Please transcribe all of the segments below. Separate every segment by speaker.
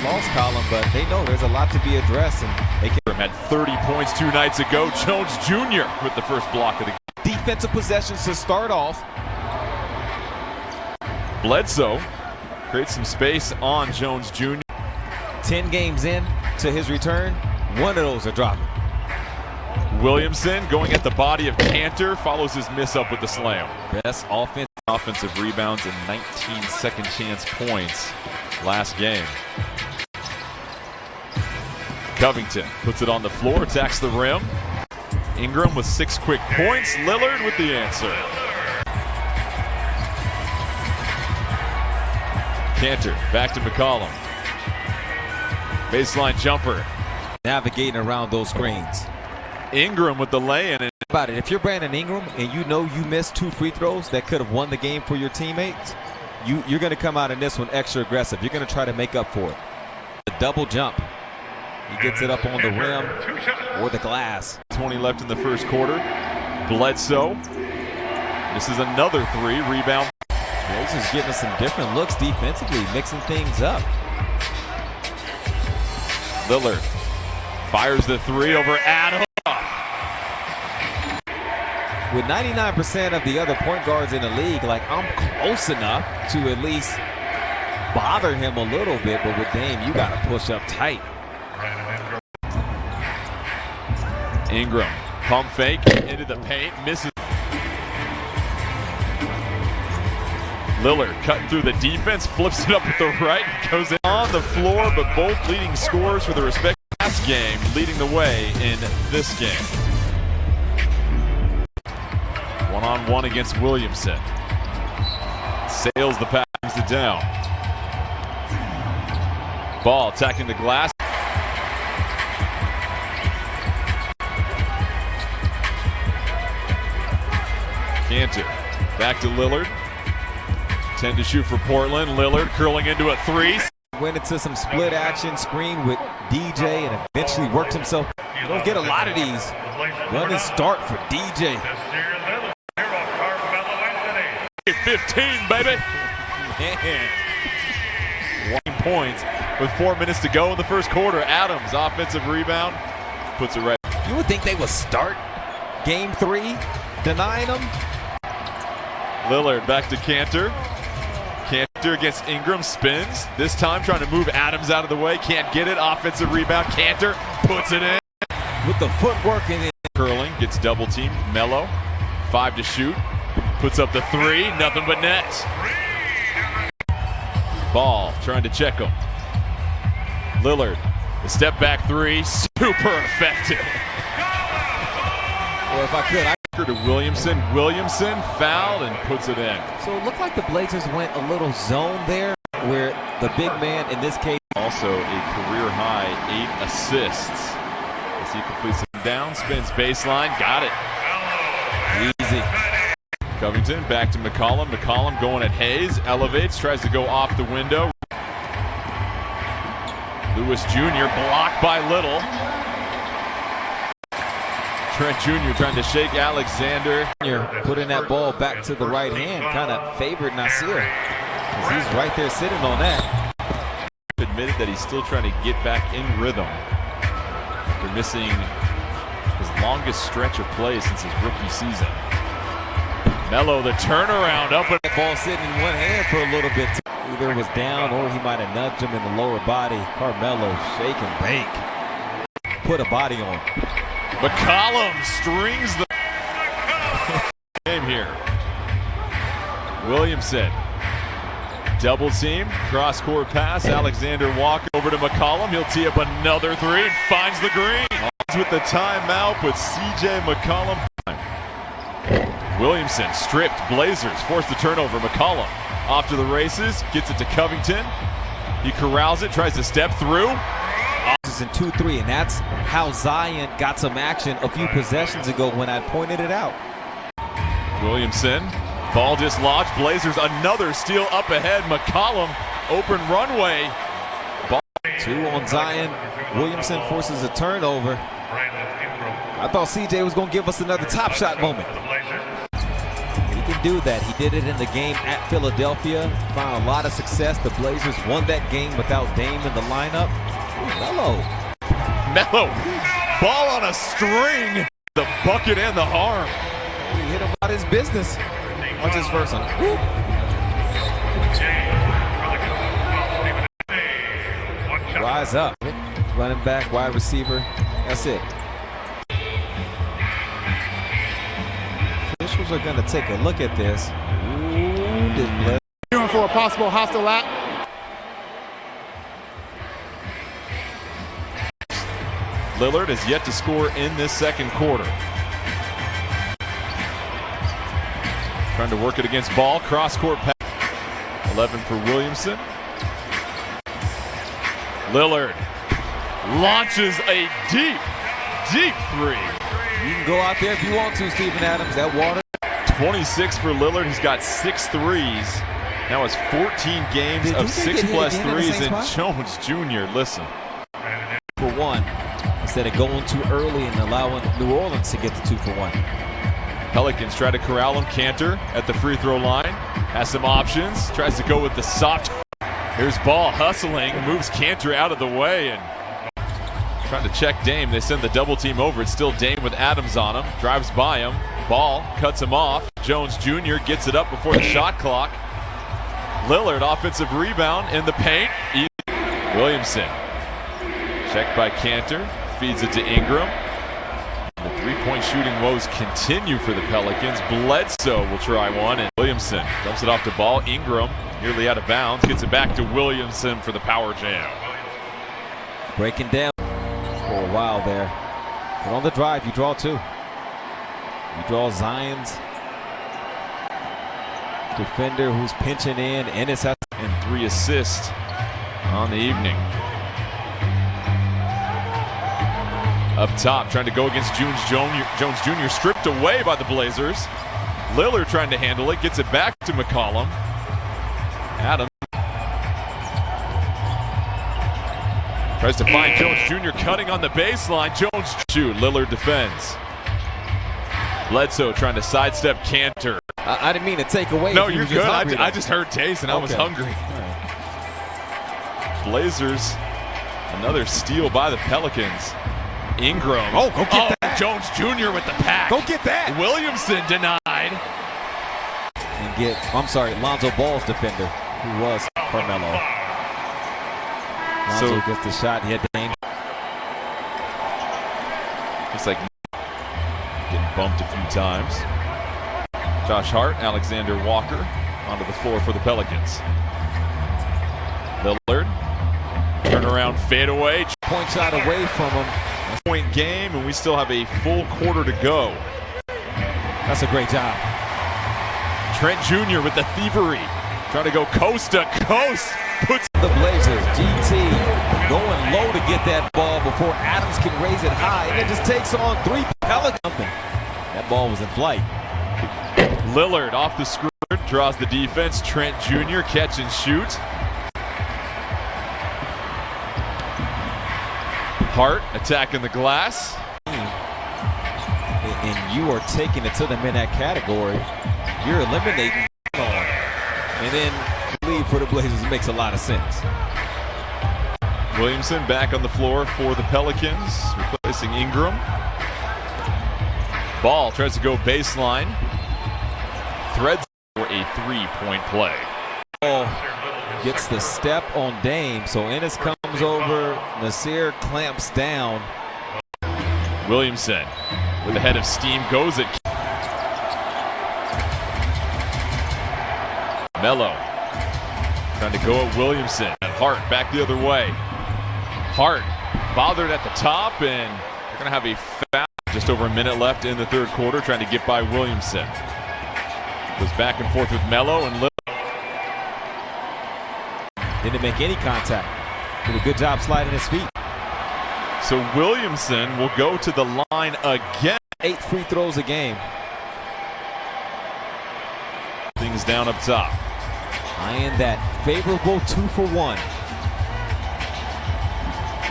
Speaker 1: loss column, but they know there's a lot to be addressed, and they can.
Speaker 2: Had 30 points 2 nights ago. Jones Jr. with the first block of the game.
Speaker 1: Defensive possessions to start off.
Speaker 2: Bledsoe creates some space on Jones Jr.
Speaker 1: 10 games in to his return, one of those are dropping.
Speaker 2: Williamson going at the body of Cantor, follows his miss up with the slam.
Speaker 1: Best
Speaker 2: offensive rebounds and 19 second chance points last game. Covington puts it on the floor, attacks the rim. Ingram with 6 quick points. Lillard with the answer. Cantor back to McCollum. Baseline jumper.
Speaker 1: Navigating around those screens.
Speaker 2: Ingram with the lay-in.
Speaker 1: About it, if you're Brandon Ingram and you know you missed 2 free throws that could have won the game for your teammates, you're going to come out in this one extra aggressive. You're going to try to make up for it. The double jump. He gets it up on the rim or the glass.
Speaker 2: 20 left in the first quarter. Bledsoe. This is another 3. Rebound.
Speaker 1: Blazers getting some different looks defensively, mixing things up.
Speaker 2: Lillard fires the 3 over Adams.
Speaker 1: With 99% of the other point guards in the league, like, I'm close enough to at least bother him a little bit, but with Dame, you got to push up tight.
Speaker 2: Ingram, pump fake into the paint, misses. Lillard cutting through the defense, flips it up with the right, goes in on the floor, but both leading scorers for the respective last game, leading the way in this game. One-on-one against Williamson. Sails the pass, brings it down. Ball attacking the glass. Cantor back to Lillard. 10 to shoot for Portland. Lillard curling into a 3.
Speaker 1: Went into some split action screen with DJ and eventually worked himself. You don't get a lot of these. Run and start for DJ.
Speaker 2: 15, baby. Man. 1 point with 4 minutes to go in the first quarter. Adams, offensive rebound, puts it right.
Speaker 1: You would think they would start game 3, denying them.
Speaker 2: Lillard back to Cantor. Cantor against Ingram, spins. This time trying to move Adams out of the way. Can't get it. Offensive rebound. Cantor puts it in.
Speaker 1: With the footwork in it.
Speaker 2: Curling, gets double teamed. Melo, 5 to shoot. Puts up the 3, nothing but net. Ball trying to check him. Lillard, the step back 3, super effective.
Speaker 1: Or if I could,
Speaker 2: to Williamson. Williamson fouled and puts it in.
Speaker 1: So it looked like the Blazers went a little zone there, where the big man in this case.
Speaker 2: Also a career high 8 assists. As he completes it down, spins baseline, got it.
Speaker 1: Easy.
Speaker 2: Covington back to McCollum. McCollum going at Hayes, elevates, tries to go off the window. Lewis Jr. blocked by Little. Trent Jr. trying to shake Alexander.
Speaker 1: Putting that ball back to the right hand, kind of favored Nasir, because he's right there sitting on that.
Speaker 2: Admitted that he's still trying to get back in rhythm. They're missing his longest stretch of play since his rookie season. Melo, the turnaround up.
Speaker 1: That ball sitting in one hand for a little bit. Either was down or he might have nudged him in the lower body. Carmelo shake and bake. Put a body on.
Speaker 2: McCollum strings the game here. Williamson. Double team. Cross-court pass. Alexander Walker over to McCollum. He'll tee up another 3 and finds the green. With the timeout, puts C.J. McCollum. Williamson stripped. Blazers force the turnover. McCollum off to the races. Gets it to Covington. He corrals it. Tries to step through.
Speaker 1: In 2-3, and that's how Zion got some action a few possessions ago when I pointed it out.
Speaker 2: Williamson, ball dislodged. Blazers another steal up ahead. McCollum, open runway. Ball.
Speaker 1: 2 on Zion. Williamson forces a turnover. I thought CJ was going to give us another top shot moment. He can can do that. He did it in the game at Philadelphia. Found a lot of success. The Blazers won that game without Dame in the lineup. Melo.
Speaker 2: Ball on a string. The bucket and the arm.
Speaker 1: He hit him about his business. Watch his first one. Rise up. Running back, wide receiver. That's it. Officials are going to take a look at this.
Speaker 3: Ooh, for a possible hostile lap.
Speaker 2: Lillard has yet to score in this second quarter. Trying to work it against Ball. Cross-court pass. 11 for Williamson. Lillard launches a deep three.
Speaker 1: You can go out there if you want to, Steven Adams. That water.
Speaker 2: 26 for Lillard. He's got 6 threes. Now has 14 games of 6+ threes. And Jones Jr., listen.
Speaker 1: For one, instead of going too early and allowing New Orleans to get the 2 for 1.
Speaker 2: Pelicans try to corral him. Cantor at the free throw line. Has some options. Tries to go with the soft. Here's Ball hustling. Moves Cantor out of the way and trying to check Dame. They send the double team over. It's still Dame with Adams on him. Drives by him. Ball cuts him off. Jones Jr. gets it up before the shot clock. Lillard offensive rebound in the paint. Williamson. Checked by Cantor. Feeds it to Ingram. The three-point shooting woes continue for the Pelicans. Bledsoe will try one, and Williamson dumps it off to Ball. Ingram nearly out of bounds. Gets it back to Williamson for the power jam.
Speaker 1: Breaking down for a while there. But on the drive, you draw 2. You draw Zion's defender who's pinching in, and it's and
Speaker 2: 3 assists on the evening. Up top, trying to go against Jones Jr. Stripped away by the Blazers. Lillard trying to handle it, gets it back to McCollum. Adams tries to find Jones Jr. cutting on the baseline. Jones shoot. Lillard defends. Bledsoe trying to sidestep Cantor.
Speaker 1: I didn't mean to take away.
Speaker 2: No, you're good. I just heard taste and I was hungry.
Speaker 1: Right.
Speaker 2: Blazers, another steal by the Pelicans. Ingram.
Speaker 1: Oh, go get that.
Speaker 2: Jones Jr. with the pack.
Speaker 1: Go get that.
Speaker 2: Williamson denied.
Speaker 1: And get, Lonzo Ball's defender, who was Carmelo. Lonzo gets the shot. He had the game.
Speaker 2: Looks like getting bumped a few times. Josh Hart, Alexander Walker onto the floor for the Pelicans. Lillard, turnaround fadeaway.
Speaker 1: Point shot away from him.
Speaker 2: Point game, and we still have a full quarter to go.
Speaker 1: That's a great job.
Speaker 2: Trent Jr. with the thievery. Trying to go coast to coast. Puts
Speaker 1: the Blazers, GT, going low to get that ball before Adams can raise it high. And it just takes on 3 Pelicans. That ball was in flight.
Speaker 2: Lillard off the screen, draws the defense. Trent Jr. catch and shoot. Hart attacking the glass.
Speaker 1: And you are taking it to them in that category. You're eliminating and then leave for the Blazers makes a lot of sense.
Speaker 2: Williamson back on the floor for the Pelicans, replacing Ingram. Ball tries to go baseline. Threads for a 3-point play.
Speaker 1: Ball gets the step on Dame, so Ennis comes over. Nasir clamps down.
Speaker 2: Williamson with the head of steam goes at Melo. Trying to go at Williamson. And Hart back the other way. Hart bothered at the top, and they're going to have a foul. Just over a minute left in the third quarter, trying to get by Williamson. Goes back and forth with Melo and Lillard.
Speaker 1: Didn't make any contact. Did a good job sliding his feet.
Speaker 2: So Williamson will go to the line again.
Speaker 1: 8 free throws a game.
Speaker 2: Things down up top.
Speaker 1: Eyeing that favorable 2 for 1.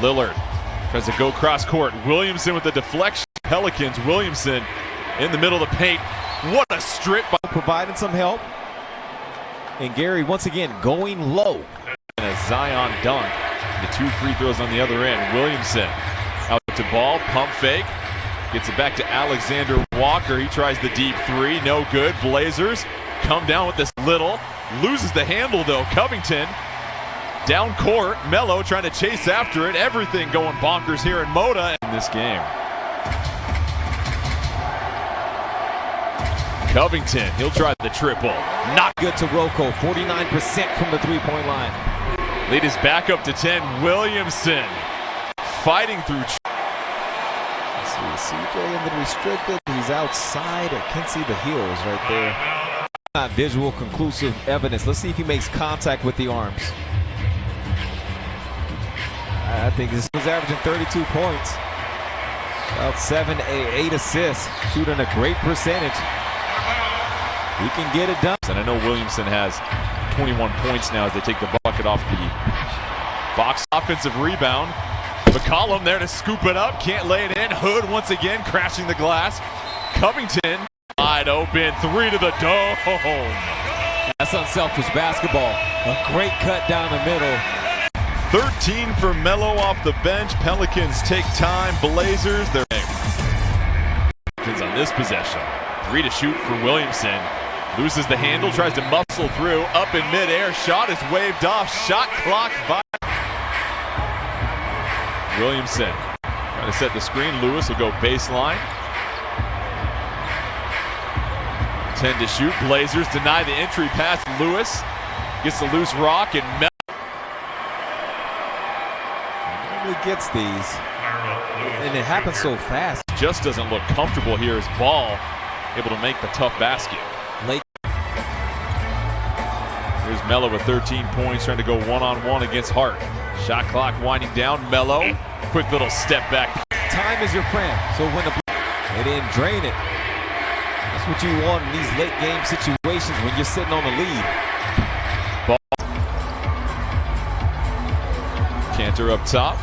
Speaker 2: Lillard tries to go cross court. Williamson with the deflection. Pelicans. Williamson in the middle of the paint. What a strip by
Speaker 1: providing some help. And Gary once again going low.
Speaker 2: And a Zion dunk. The 2 free throws on the other end. Williamson out to ball, pump fake. Gets it back to Alexander Walker. He tries the deep 3, no good. Blazers come down with this little. Loses the handle though. Covington down court. Melo trying to chase after it. Everything going bonkers here in Moda in this game. Covington, he'll try the triple.
Speaker 1: Not good to Rocco. 49% from the three-point line.
Speaker 2: Lead is back up to 10. Williamson fighting through.
Speaker 1: See CJ in the restricted. He's outside. I can't see the heels right there. Not visual conclusive evidence. Let's see if he makes contact with the arms. I think this was averaging 32 points. About 8 assists. Shooting a great percentage. He can get it done.
Speaker 2: And I know Williamson has 21 points now as they take the bucket off the box. Offensive rebound. McCollum there to scoop it up. Can't lay it in. Hood once again crashing the glass. Covington wide open. 3 to the dome.
Speaker 1: That's unselfish basketball. A great cut down the middle.
Speaker 2: 13 for Melo off the bench. Pelicans take time. Blazers, they're on this possession. 3 to shoot for Williamson. Loses the handle, tries to muscle through. Up in midair, shot is waved off. Shot clock by Williamson. Trying to set the screen. Lewis will go baseline. 10 to shoot. Blazers deny the entry pass. Lewis gets the loose rock and
Speaker 1: gets these, and it happens so fast.
Speaker 2: Just doesn't look comfortable here as Ball able to make the tough basket.
Speaker 1: Late.
Speaker 2: Here's Melo with 13 points, trying to go one-on-one against Hart. Shot clock winding down. Melo, quick little step back.
Speaker 1: Time is your friend, so when they didn't drain it. That's what you want in these late game situations when you're sitting on the lead.
Speaker 2: Ball. Cantor up top.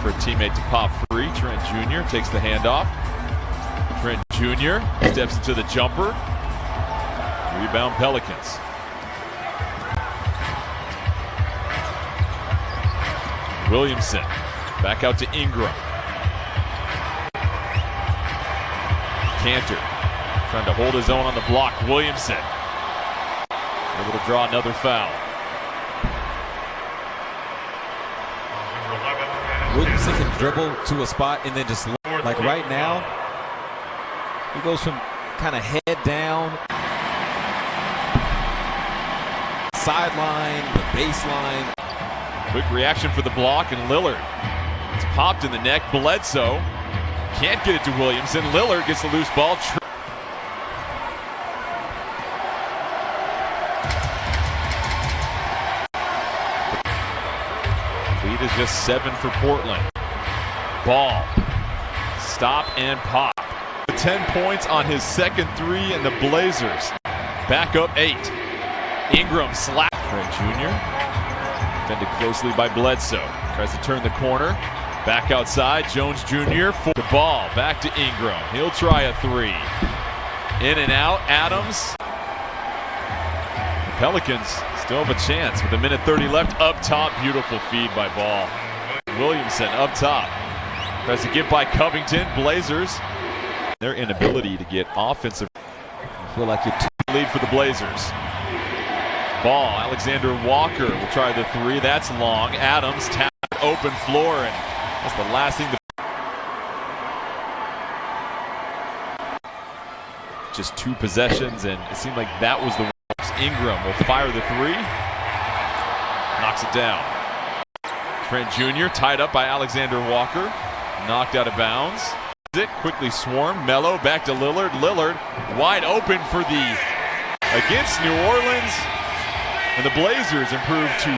Speaker 2: For a teammate to pop free. Trent Jr. takes the handoff. Trent Jr. steps into the jumper. Rebound Pelicans. Williamson back out to Ingram. Cantor trying to hold his own on the block. Williamson able to draw another foul.
Speaker 1: Williamson can dribble to a spot and then just like right now, he goes from kind of head down, sideline, the baseline.
Speaker 2: Quick reaction for the block, and Lillard. It's popped in the neck. Bledsoe can't get it to Williamson. Lillard gets the loose ball. Lead is just 7 for Portland. Ball. Stop and pop. 10 points on his second 3, and the Blazers back up 8. Ingram slap. Trent Jr. defended closely by Bledsoe. Tries to turn the corner. Back outside. Jones Jr. for the ball. Back to Ingram. He'll try a 3. In and out. Adams. The Pelicans still have a chance with 1:30 left. Up top. Beautiful feed by Ball. Williamson up top. Tries to get by Covington. Blazers. Their inability to get offensive.
Speaker 1: I feel like you're
Speaker 2: lead for the Blazers. Ball. Alexander Walker will try the 3. That's long. Adams tap open floor, and that's the last thing. Just 2 possessions, and it seemed like that was the worst. Ingram will fire the 3. Knocks it down. Trent Jr. tied up by Alexander Walker. Knocked out of bounds. It quickly swarmed. Melo back to Lillard. Lillard wide open for the against New Orleans, and the Blazers improved to